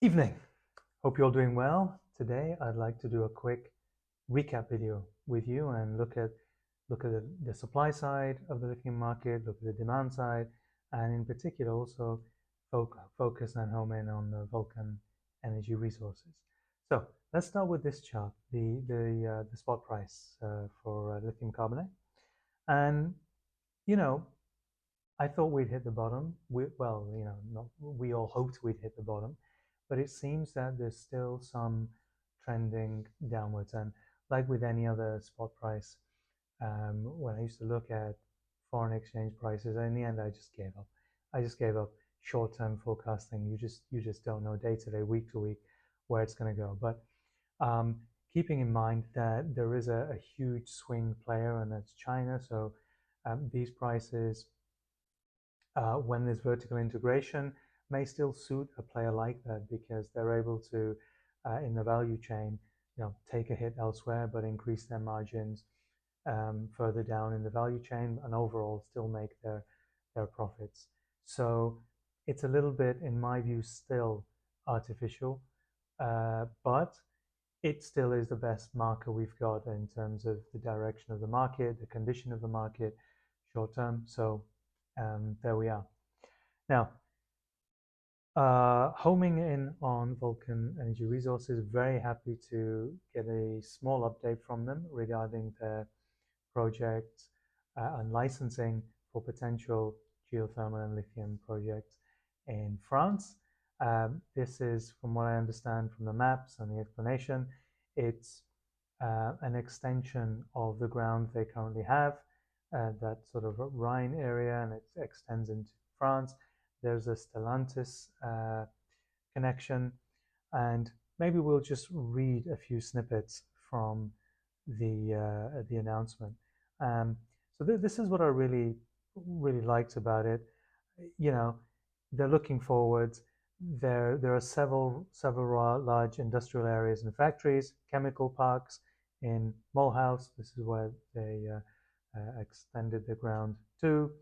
Evening. Hope you're all doing well. Today, I'd like to do a quick recap video with you and look at the supply side of the lithium market, look at the demand side, and in particular also focus and home in on the Vulcan energy resources. So let's start with this chart, the spot price for lithium carbonate. And you know, I thought we'd hit the bottom. We all hoped we'd hit the bottom, but it seems that there's still some trending downwards. And like with any other spot price, when I used to look at foreign exchange prices, in the end, I just gave up. I just gave up short-term forecasting. You just don't know day to day, week to week, where it's going to go. But keeping in mind that there is a huge swing player, and that's China. So these prices, when there's vertical integration, may still suit a player like that because they're able to, in the value chain, take a hit elsewhere but increase their margins further down in the value chain and overall still make their profits. So it's a little bit, in my view, still artificial, but it still is the best marker we've got in terms of the direction of the market, the condition of the market, short term. So there we are. Now, homing in on Vulcan Energy Resources, very happy to get a small update from them regarding their projects and licensing for potential geothermal and lithium projects in France. This is, from what I understand from the maps and the explanation, it's an extension of the ground they currently have, that sort of Rhine area, and it extends into France. There's a Stellantis connection, and maybe we'll just read a few snippets from the announcement. So this is what I really liked about it. They're looking forwards. There are several large industrial areas and factories, chemical parks in Mulhouse. This is where they extended the ground to.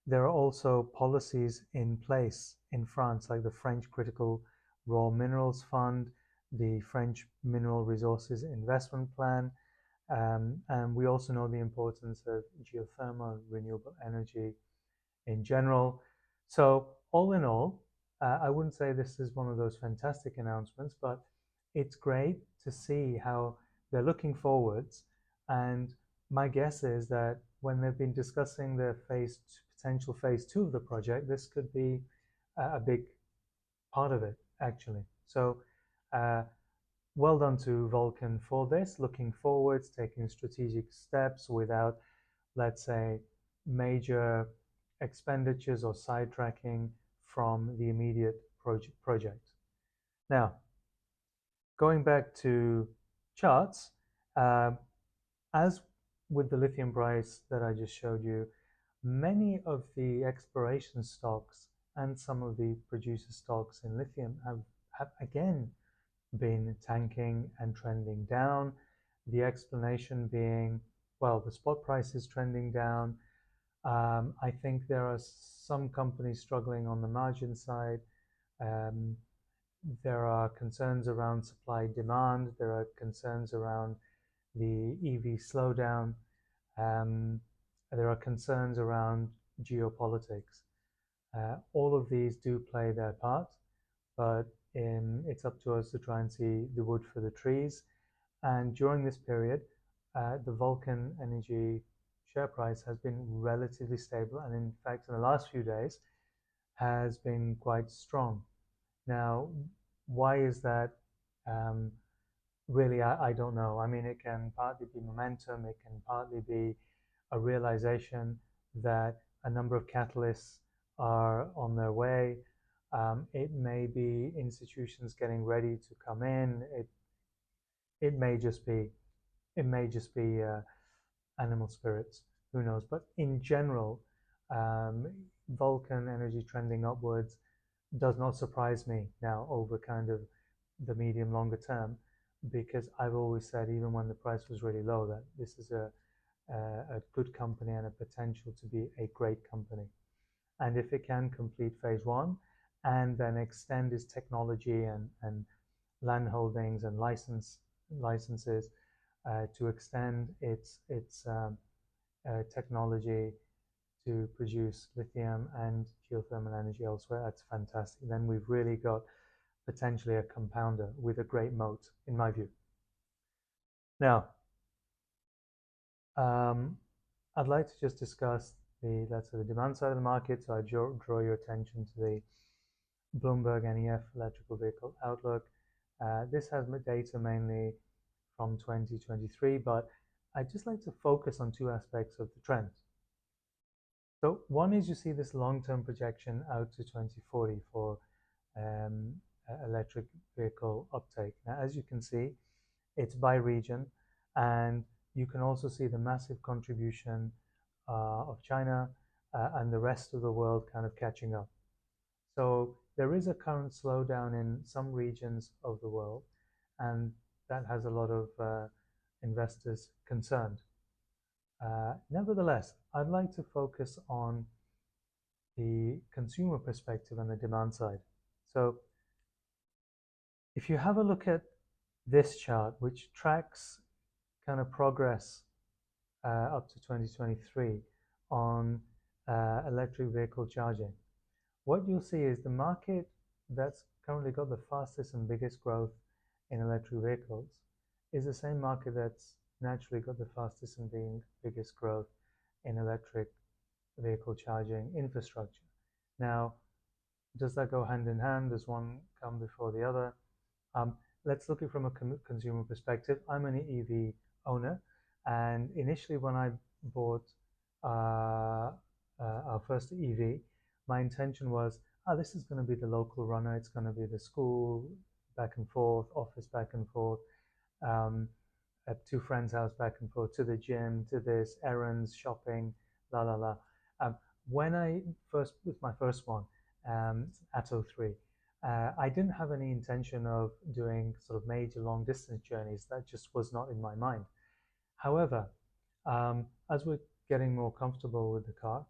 There are also policies in place in France, like the French Critical Raw Minerals Fund, the French Mineral Resources Investment Plan, and we also know the importance of geothermal and renewable energy in general. So all in all, I wouldn't say this is one of those fantastic announcements, but it's great to see how they're looking forwards. And my guess is that when they've been discussing the potential phase 2 of the project, this could be a big part of it, actually. So well done to Vulcan for this, looking forwards, taking strategic steps without, let's say, major expenditures or sidetracking from the immediate project. Now, going back to charts, as with the lithium price that I just showed you, many of the exploration stocks and some of the producer stocks in lithium have again been tanking and trending down. The explanation being, well, the spot price is trending down. I think there are some companies struggling on the margin side. There are concerns around supply demand. There are concerns around the EV slowdown. There are concerns around geopolitics. All of these do play their part, but it's up to us to try and see the wood for the trees. And during this period, the Vulcan Energy share price has been relatively stable, and in fact, in the last few days, has been quite strong. Now, why is that? Really, I don't know. I mean, it can partly be momentum. It can partly be a realization that a number of catalysts are on their way. It may be institutions getting ready to come in. It may just be animal spirits. Who knows? But in general, Vulcan Energy trending upwards does not surprise me now over kind of the medium longer term, because I've always said, even when the price was really low, that this is a good company and a potential to be a great company. and if it can complete phase one and then extend its technology and land holdings and licenses to extend its technology to produce lithium and geothermal energy elsewhere, that's fantastic. Then we've really got potentially a compounder with a great moat, in my view. Now, I'd like to just discuss let's say the demand side of the market. So I draw your attention to the Bloomberg NEF electrical vehicle outlook. This has data mainly from 2023, but I'd just like to focus on two aspects of the trend. So one is you see this long-term projection out to 2040 for um, electric vehicle uptake. Now, as you can see, it's by region, and you can also see the massive contribution of China and the rest of the world kind of catching up. So there is a current slowdown in some regions of the world, and that has a lot of investors concerned. Nevertheless, I'd like to focus on the consumer perspective and the demand side. So if you have a look at this chart, which tracks kind of progress up to 2023 on electric vehicle charging, what you'll see is the market that's currently got the fastest and biggest growth in electric vehicles is the same market that's naturally got the fastest and biggest growth in electric vehicle charging infrastructure. Now, does that go hand in hand? Does one come before the other? Let's look at it from a consumer perspective. I'm an EV owner, and initially when I bought our first EV, my intention was, this is going to be the local runner. It's going to be the school back and forth, office back and forth, to friends' house back and forth, to the gym, to this, errands, shopping, la la la. When I first, with my first one, Atto 3, I didn't have any intention of doing sort of major long distance journeys. That just was not in my mind. However, as we're getting more comfortable with the car,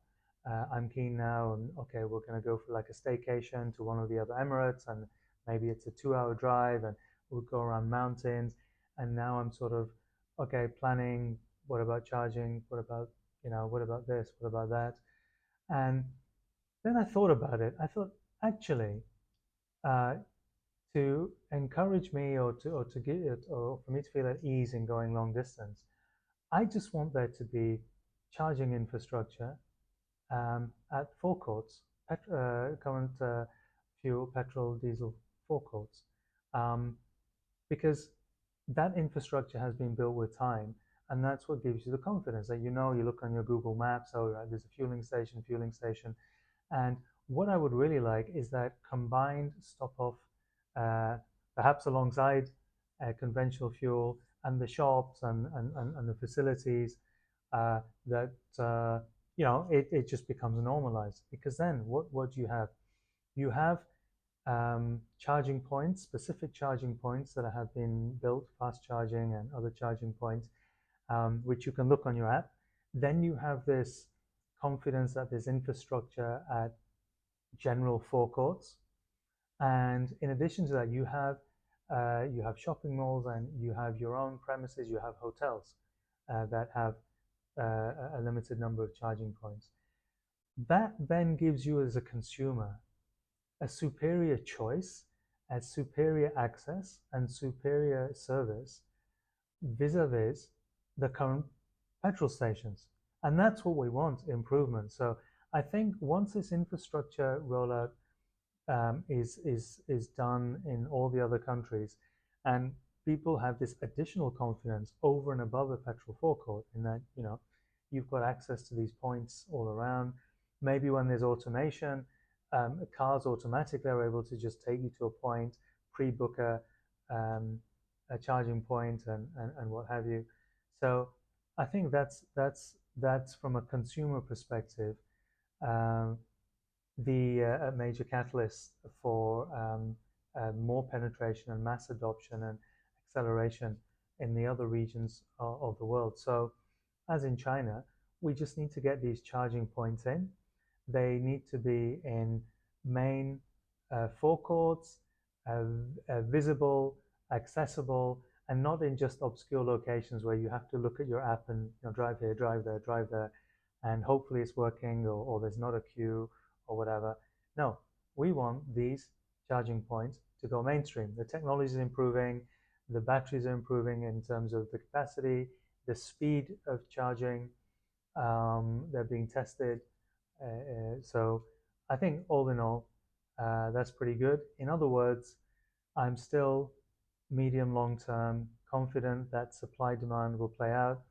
I'm keen now, and okay, we're going to go for like a staycation to one of the other Emirates, and maybe it's a 2-hour drive, and we'll go around mountains. And now I'm sort of, okay, planning, what about charging? What about, what about this? What about that? And then I thought about it. I thought, actually, to encourage me or to get it, or for me to feel at ease in going long distance, I just want there to be charging infrastructure at forecourts, current fuel, petrol, diesel forecourts, because that infrastructure has been built with time, and that's what gives you the confidence that you look on your Google Maps, there's a fueling station, and what I would really like is that combined stop-off, perhaps alongside conventional fuel and the shops and the facilities, that it just becomes normalized. Because then what do you have? You have charging points, specific charging points that have been built, fast charging and other charging points, which you can look on your app. Then you have this confidence that there's infrastructure at general forecourts, and in addition to that, you have shopping malls, and you have your own premises. You have hotels that have a limited number of charging points. That then gives you, as a consumer, a superior choice, a superior access, and superior service vis-a-vis the current petrol stations. And that's what we want, improvement. So I think once this infrastructure rollout is done in all the other countries, and people have this additional confidence over and above a petrol forecourt, in that you've got access to these points all around. Maybe when there's automation, cars automatically are able to just take you to a point, pre-book a charging point, and what have you. So I think that's from a consumer perspective, the major catalyst for more penetration and mass adoption and acceleration in the other regions of the world. So as in China, we just need to get these charging points in. they need to be in main forecourts, visible, accessible, and not in just obscure locations where you have to look at your app and drive here, drive there, and hopefully it's working, or there's not a queue or whatever. No, we want these charging points to go mainstream. The technology is improving, the batteries are improving in terms of the capacity, the speed of charging. They're being tested. So I think all in all, that's pretty good. In other words, I'm still medium long term confident that supply demand will play out.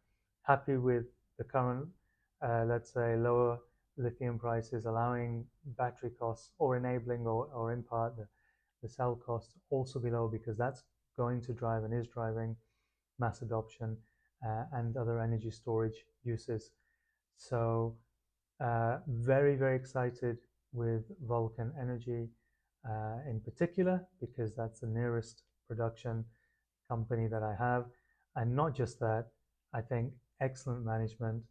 Happy with the current, let's say, lower lithium prices, allowing battery costs or enabling or in part the cell costs also be low, because that's going to drive and is driving mass adoption and other energy storage uses. So very, very excited with Vulcan Energy in particular, because that's the nearest production company that I have. And not just that, I think excellent management,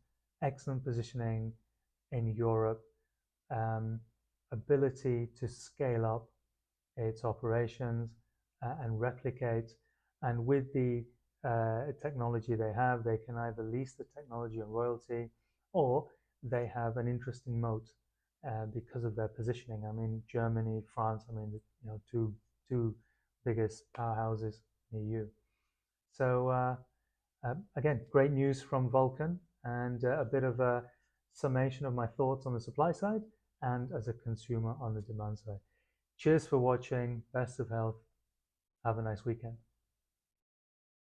excellent positioning in Europe, ability to scale up its operations and replicate. And with the technology they have, they can either lease the technology and royalty, or they have an interesting moat because of their positioning. I mean, Germany, France, I mean, two biggest powerhouses in the EU. So again, great news from Vulcan, and a bit of a summation of my thoughts on the supply side and as a consumer on the demand side. Cheers for watching. Best of health. Have a nice weekend.